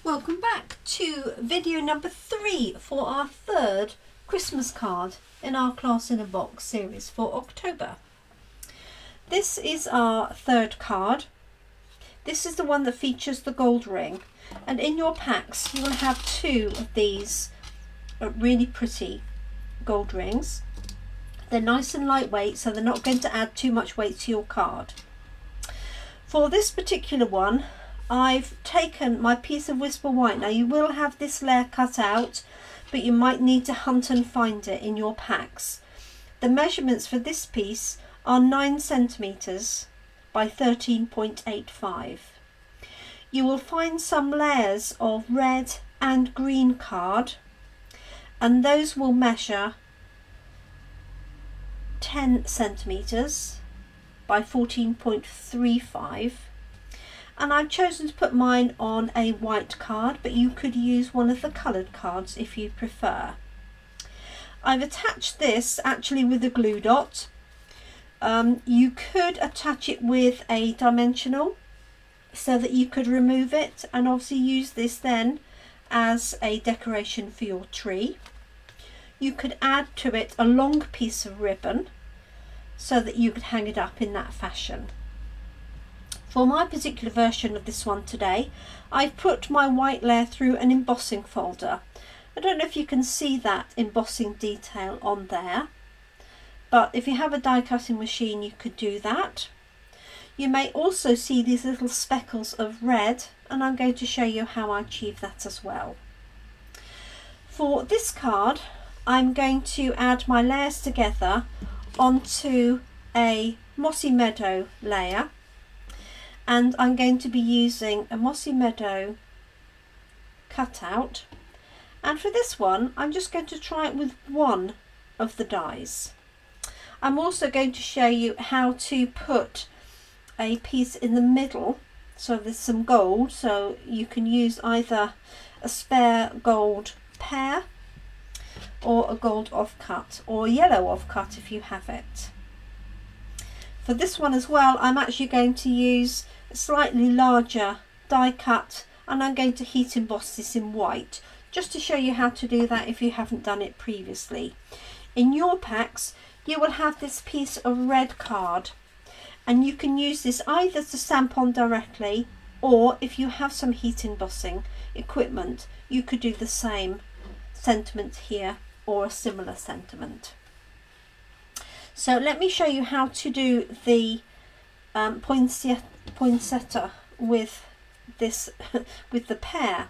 Welcome back to video number 3 for our third Christmas card in our Class in a Box series for October. This is our third card. This is the one that features the gold ring, and in your packs you will have 2 of these really pretty gold rings. They're nice and lightweight, so they're not going to add too much weight to your card. For this particular one, I've taken my piece of Whisper White. Now you will have this layer cut out, but you might need to hunt and find it in your packs. The measurements for this piece are 9 centimeters by 13.85. You will find some layers of red and green card, and those will measure 10 centimeters by 14.35. And I've chosen to put mine on a white card, but you could use one of the coloured cards if you prefer. I've attached this actually with a glue dot. You could attach it with a dimensional so that you could remove it and obviously use this then as a decoration for your tree. You could add to it a long piece of ribbon so that you could hang it up in that fashion. For my particular version of this one today, I've put my white layer through an embossing folder. I don't know if you can see that embossing detail on there, but if you have a die cutting machine you could do that. You may also see these little speckles of red, and I'm going to show you how I achieve that as well. For this card, I'm going to add my layers together onto a mossy meadow layer. And I'm going to be using a mossy meadow cutout, and for this one I'm just going to try it with one of the dies. I'm also going to show you how to put a piece in the middle, so there's some gold, so you can use either a spare gold pear or a gold offcut or yellow offcut if you have it. For this one as well, I'm actually going to use a slightly larger die cut, and I'm going to heat emboss this in white just to show you how to do that if you haven't done it previously. In your packs you will have this piece of red card, and you can use this either to stamp on directly, or if you have some heat embossing equipment you could do the same sentiment here or a similar sentiment. So let me show you how to do the poinsettia with this with the pear.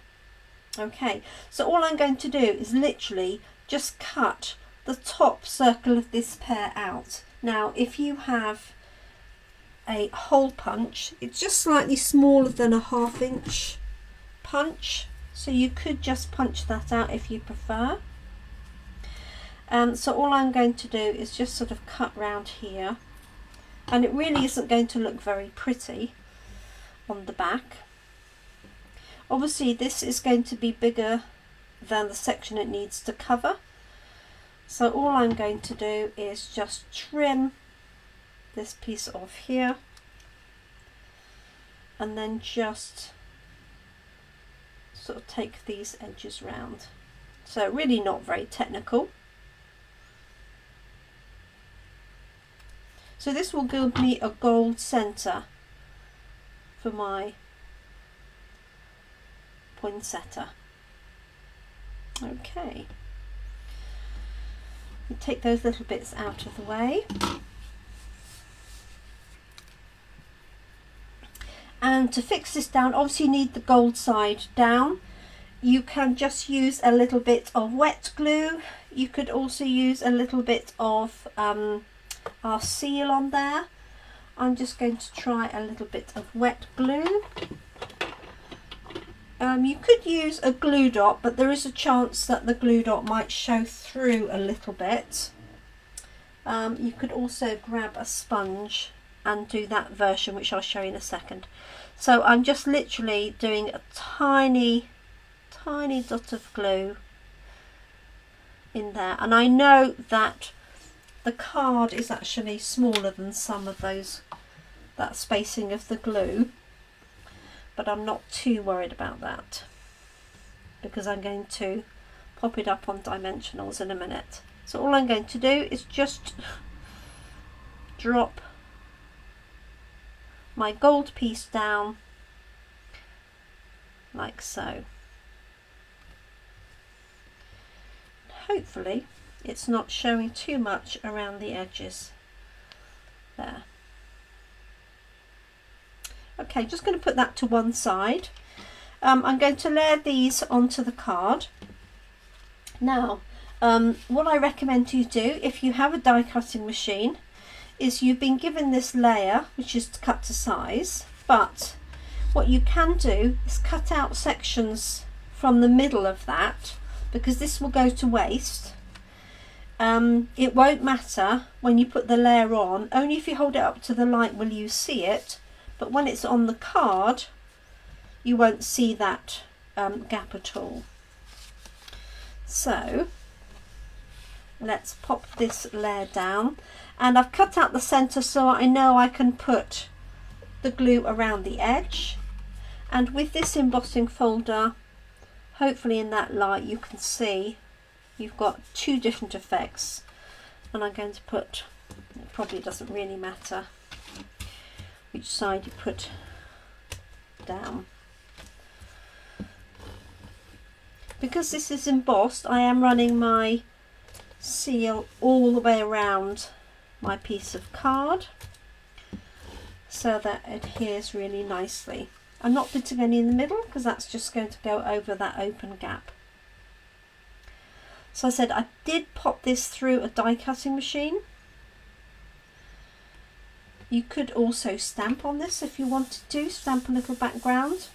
Okay, so all I'm going to do is literally just cut the top circle of this pear out. Now if you have a hole punch, it's just slightly smaller than a 1/2 inch punch, so you could just punch that out if you prefer. So all I'm going to do is just sort of cut round here, and it really isn't going to look very pretty on the back. Obviously this is going to be bigger than the section it needs to cover, so all I'm going to do is just trim this piece off here and then just sort of take these edges round. So really not very technical. So this will give me a gold centre for my poinsettia. Okay, take those little bits out of the way. And to fix this down, obviously you need the gold side down. You can just use a little bit of wet glue. You could also use a little bit of our seal on there. I'm just going to try a little bit of wet glue. You could use a glue dot, but there is a chance that the glue dot might show through a little bit. You could also grab a sponge and do that version, which I'll show you in a second. So I'm just literally doing a tiny dot of glue in there, and I know that the card is actually smaller than some of that spacing of the glue, but I'm not too worried about that. because I'm going to pop it up on dimensionals in a minute. So all I'm going to do is just drop my gold piece down like so. Hopefully it's not showing too much around the edges there. Okay, just going to put that to one side. I'm going to layer these onto the card. Now, what I recommend you do if you have a die cutting machine is you've been given this layer which is cut to size, but what you can do is cut out sections from the middle of that, because this will go to waste. It won't matter when you put the layer on, only if you hold it up to the light will you see it, but when it's on the card you won't see that gap at all. So let's pop this layer down, and I've cut out the center so I know I can put the glue around the edge. And with this embossing folder, hopefully in that light you can see you've got two different effects, and I'm going to put, it probably doesn't really matter which side you put down. Because this is embossed, I am running my seal all the way around my piece of card so that it adheres really nicely. I'm not putting any in the middle because that's just going to go over that open gap. So I said I did pop this through a die cutting machine. You could also stamp on this if you wanted to, stamp a little background.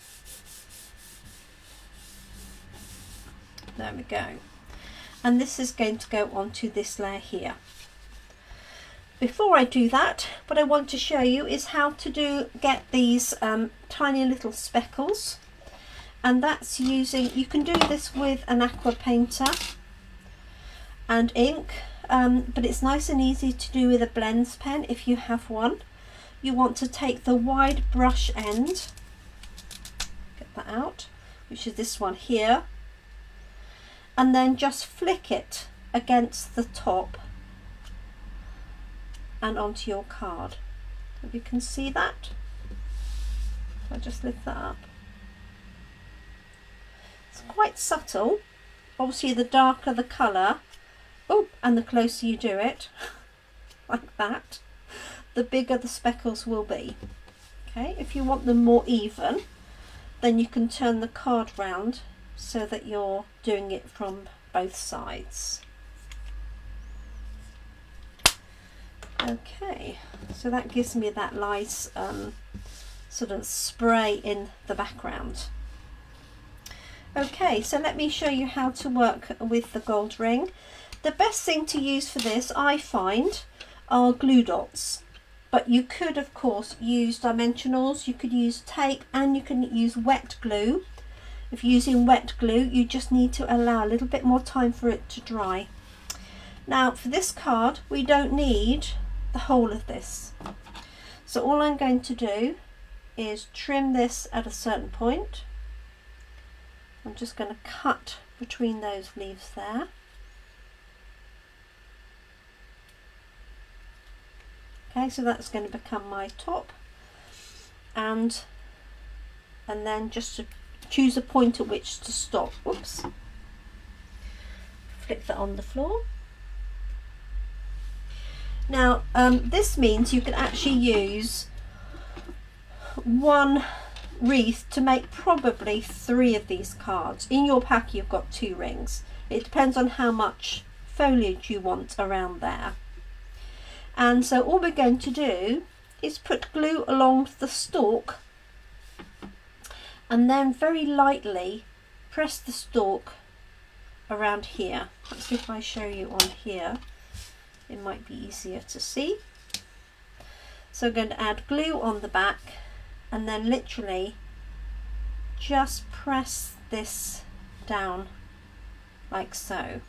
There we go. And this is going to go onto this layer here. Before I do that, what I want to show you is how to get these tiny little speckles, and that's using, you can do this with an aqua painter and ink, but it's nice and easy to do with a blends pen if you have one. You want to take the wide brush end, get that out, which is this one here, and then just flick it against the top and onto your card. If you can see that, so I just lift that up. It's quite subtle. Obviously the darker the colour, oh, and the closer you do it, like that, the bigger the speckles will be. Okay, if you want them more even, then you can turn the card round so that you're doing it from both sides. Okay, so that gives me that nice sort of spray in the background. Okay, so let me show you how to work with the gold ring. The best thing to use for this, I find, are glue dots. But you could, of course, use dimensionals, you could use tape, and you can use wet glue. If you're using wet glue, you just need to allow a little bit more time for it to dry. Now, for this card, we don't need the whole of this. So all I'm going to do is trim this at a certain point. I'm just going to cut between those leaves there. Okay, so that's going to become my top, and then just to choose a point at which to stop. Whoops. Flip that on the floor. Now this means you can actually use one wreath to make probably 3 of these cards. In your pack you've got 2 rings. It depends on how much foliage you want around there. And so all we're going to do is put glue along the stalk and then very lightly press the stalk around here. Let's see if I show you on here. It might be easier to see. So I'm going to add glue on the back and then literally just press this down like so.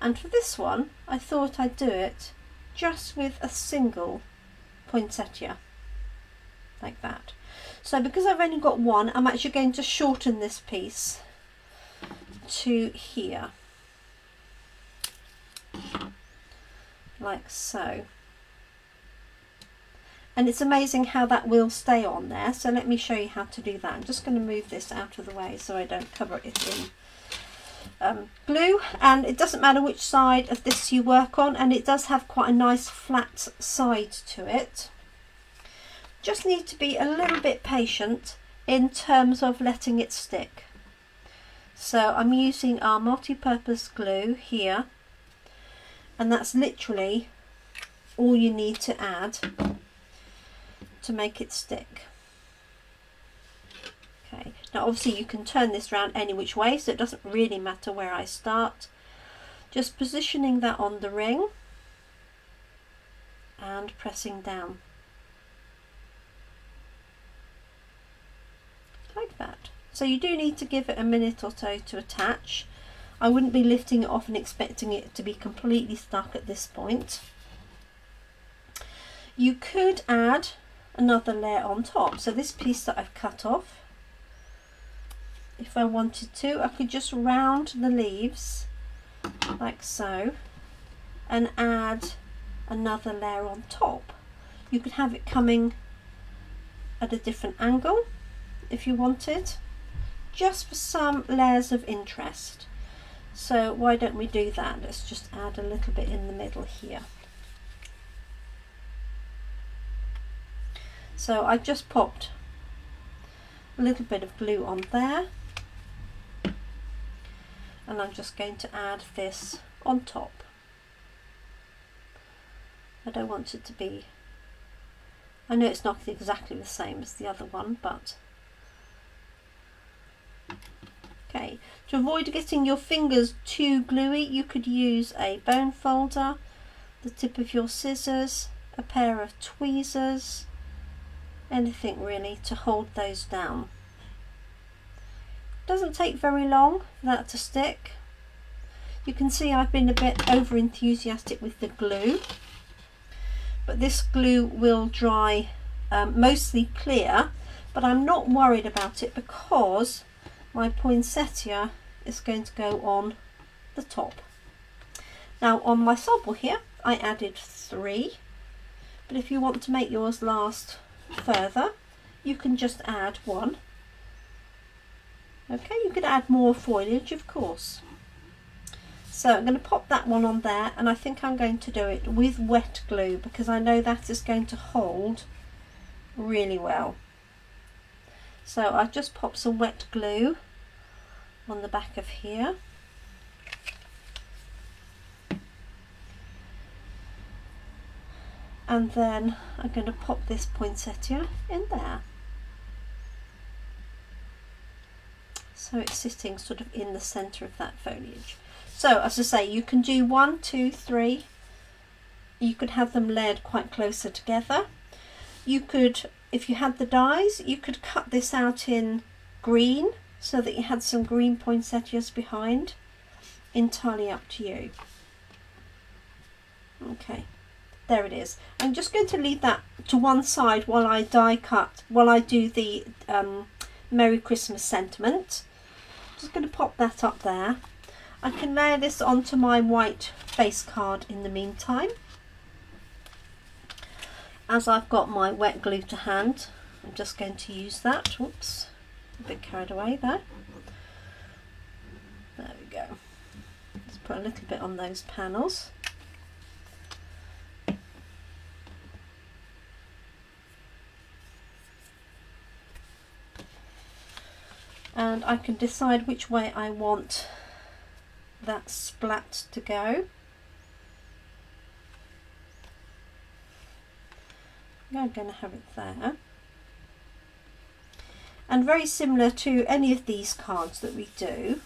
And for this one, I thought I'd do it just with a single poinsettia, like that. So because I've only got one, I'm actually going to shorten this piece. to here, like so. And it's amazing how that will stay on there. So let me show you how to do that. I'm just going to move this out of the way so I don't cover it in glue. And it doesn't matter which side of this you work on, and it does have quite a nice flat side to it. Just need to be a little bit patient in terms of letting it stick. So I'm using our multi-purpose glue here, and that's literally all you need to add to make it stick. Okay, now obviously you can turn this around any which way, so it doesn't really matter where I start. Just positioning that on the ring and pressing down like that. So you do need to give it a minute or so to attach. I wouldn't be lifting it off and expecting it to be completely stuck at this point. You could add another layer on top. So this piece that I've cut off, if I wanted to, I could just round the leaves like so and add another layer on top. You could have it coming at a different angle if you wanted, just for some layers of interest. So why don't we do that? Let's just add a little bit in the middle here. So I just popped a little bit of glue on there, and I'm just going to add this on top. I don't want it to be, I know it's not exactly the same as the other one, but okay. To avoid getting your fingers too gluey, you could use a bone folder, the tip of your scissors, a pair of tweezers, anything really to hold those down. Doesn't take very long for that to stick. You can see I've been a bit over enthusiastic with the glue, but this glue will dry mostly clear, but I'm not worried about it because my poinsettia is going to go on the top. Now on my sample here I added 3, but if you want to make yours last further, you can just add 1. Okay, you could add more foliage, of course. So I'm going to pop that one on there, and I think I'm going to do it with wet glue because I know that is going to hold really well. So I've just popped some wet glue on the back of here. And then I'm going to pop this poinsettia in there. So it's sitting sort of in the centre of that foliage. So as I say, you can do 1, 2, 3. You could have them layered quite closer together. You could, if you had the dies, you could cut this out in green so that you had some green poinsettias behind. Entirely up to you. Okay. There it is. I'm just going to leave that to one side while I die cut, while I do the Merry Christmas sentiment. Just going to pop that up there. I can layer this onto my white base card in the meantime. As I've got my wet glue to hand, I'm just going to use that. Oops, a bit carried away there. There we go. Let's put a little bit on those panels. And I can decide which way I want that splat to go. I'm going to have it there. And very similar to any of these cards that we do,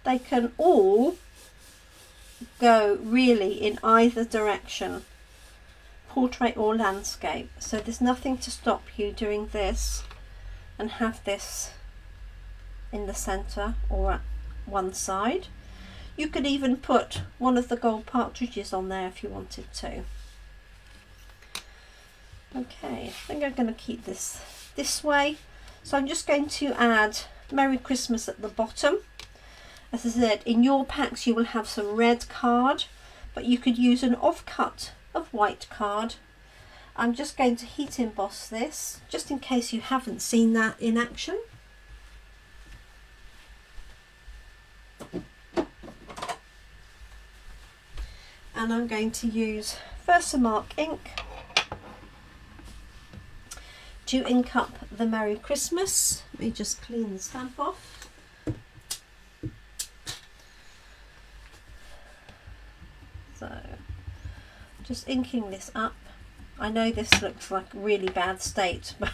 they can all go really in either direction, portrait or landscape. So there's nothing to stop you doing this and have this in the centre or at one side. You could even put one of the gold partridges on there if you wanted to. Okay, I think I'm going to keep this way. So I'm just going to add Merry Christmas at the bottom. As I said, in your packs you will have some red card, but you could use an offcut of white card. I'm just going to heat emboss this, just in case you haven't seen that in action. And I'm going to use Versamark ink to ink up the Merry Christmas. Let me just clean the stamp off. So, just inking this up. I know this looks like a really bad state, but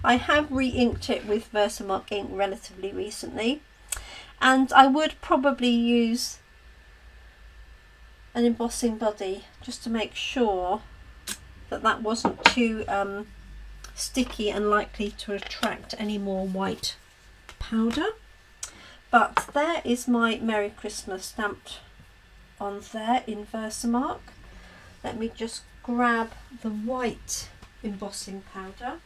I have re-inked it with Versamark ink relatively recently. And I would probably use an embossing buddy just to make sure that that wasn't too sticky and likely to attract any more white powder. But there is my Merry Christmas stamped on there in Versamark. Let me just grab the white embossing powder.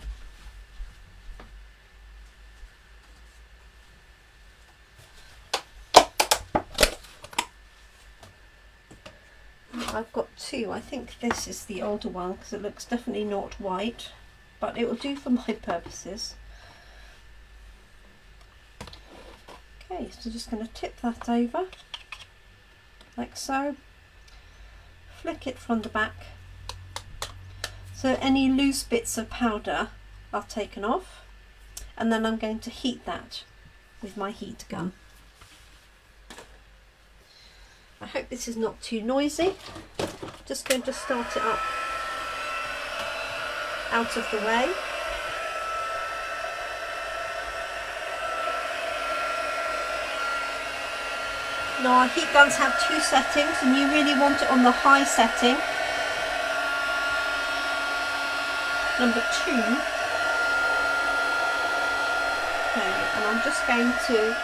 I've got two. I think this is the older one because it looks definitely not white, but it will do for my purposes. Okay, so just going to tip that over like so, flick it from the back so any loose bits of powder are taken off, and then I'm going to heat that with my heat gun. I hope this is not too noisy. Just going to start it up out of the way. Now our heat guns have two settings, and you really want it on the high setting. Number 2. Okay, and I'm just going to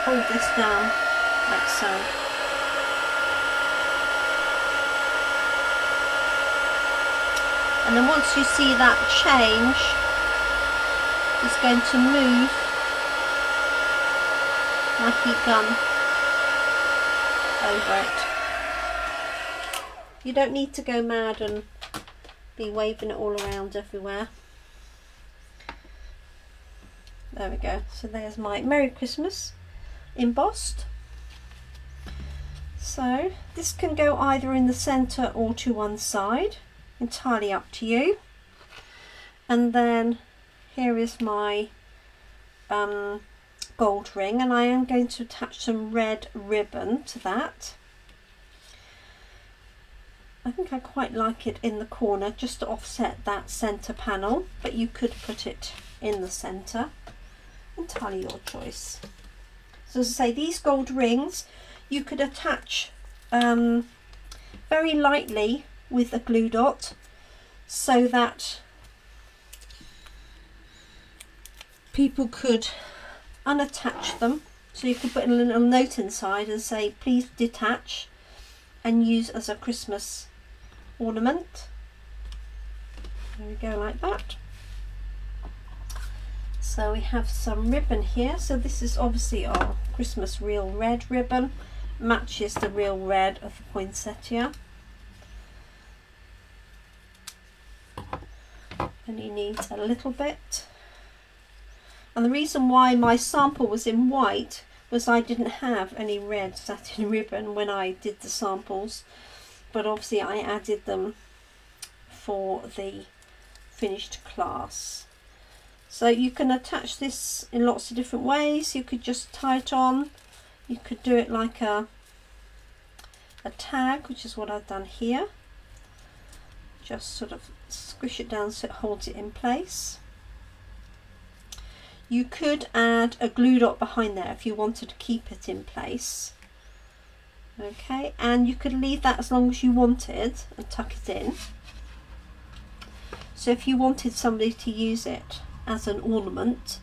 hold this down like so. And then once you see that change, just going to move my heat gun over it. You don't need to go mad and be waving it all around everywhere. There we go. So there's my Merry Christmas embossed. So this can go either in the centre or to one side, entirely up to you. And then here is my gold ring, and I am going to attach some red ribbon to that. I think I quite like it in the corner just to offset that centre panel, but you could put it in the centre, entirely your choice. So as I say, these gold rings you could attach very lightly with a glue dot, so that people could unattach them. So you could put a little note inside and say please detach, and use as a Christmas ornament. There we go, like that. So we have some ribbon here. So this is obviously our Christmas real red ribbon, matches the real red of the poinsettia. And you need a little bit. And the reason why my sample was in white was I didn't have any red satin ribbon when I did the samples, but obviously I added them for the finished class. So you can attach this in lots of different ways. You could just tie it on. You could do it like a tag, which is what I've done here. Just sort of squish it down so it holds it in place. You could add a glue dot behind there if you wanted to keep it in place. Okay, and you could leave that as long as you wanted and tuck it in. So if you wanted somebody to use it as an ornament,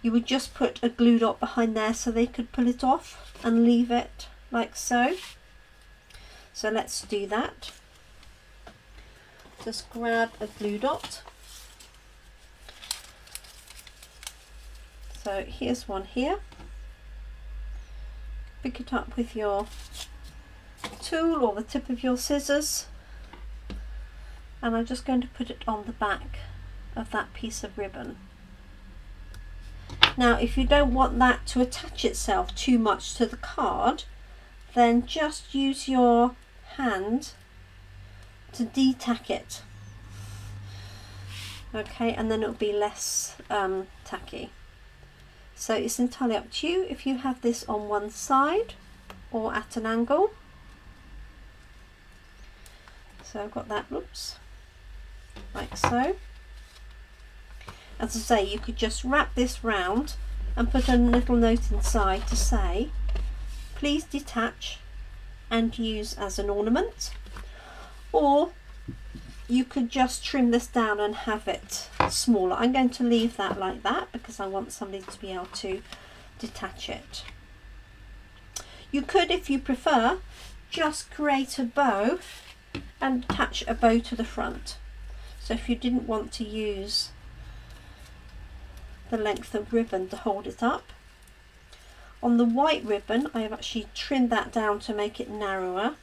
you would just put a glue dot behind there so they could pull it off and leave it like so. So let's do that. Just grab a glue dot. So here's one here. pick it up with your tool or the tip of your scissors, and I'm just going to put it on the back of that piece of ribbon. Now if you don't want that to attach itself too much to the card, then just use your hand to de-tack it. Okay, and then it'll be less tacky. So it's entirely up to you if you have this on one side or at an angle. So I've got that, oops, like so. As I say, you could just wrap this round and put a little note inside to say, please detach and use as an ornament. Or you could just trim this down and have it smaller. I'm going to leave that like that because I want somebody to be able to detach it. You could, if you prefer, just create a bow and attach a bow to the front. So if you didn't want to use the length of ribbon to hold it up. On the white ribbon, I have actually trimmed that down to make it narrower.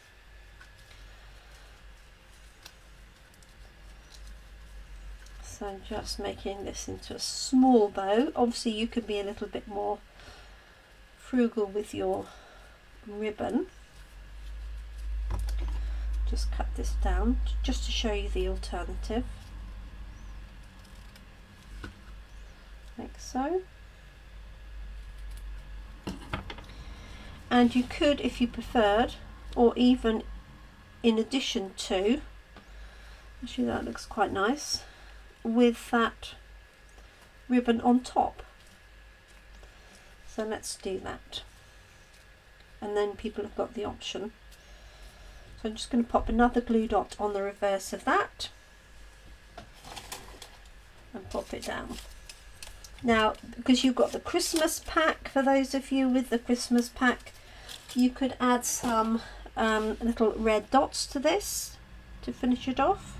So I'm just making this into a small bow. Obviously you could be a little bit more frugal with your ribbon. Just cut this down just to show you the alternative. Like so. And you could, if you preferred, or even in addition to, actually that looks quite nice, with that ribbon on top. So let's do that. And then people have got the option. So I'm just going to pop another glue dot on the reverse of that and pop it down. Now, because you've got the Christmas pack, for those of you with the Christmas pack, you could add some little red dots to this to finish it off.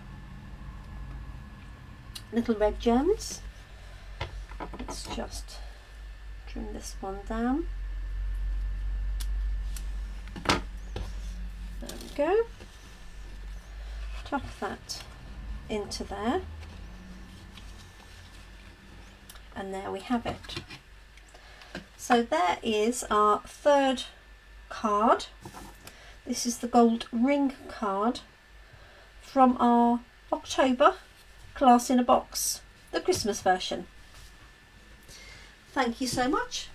Little red gems. Let's just trim this one down. There we go. Tuck that into there. And there we have it. So there is our third card. This is the gold ring card from our October Class in a Box, the Christmas version. Thank you so much.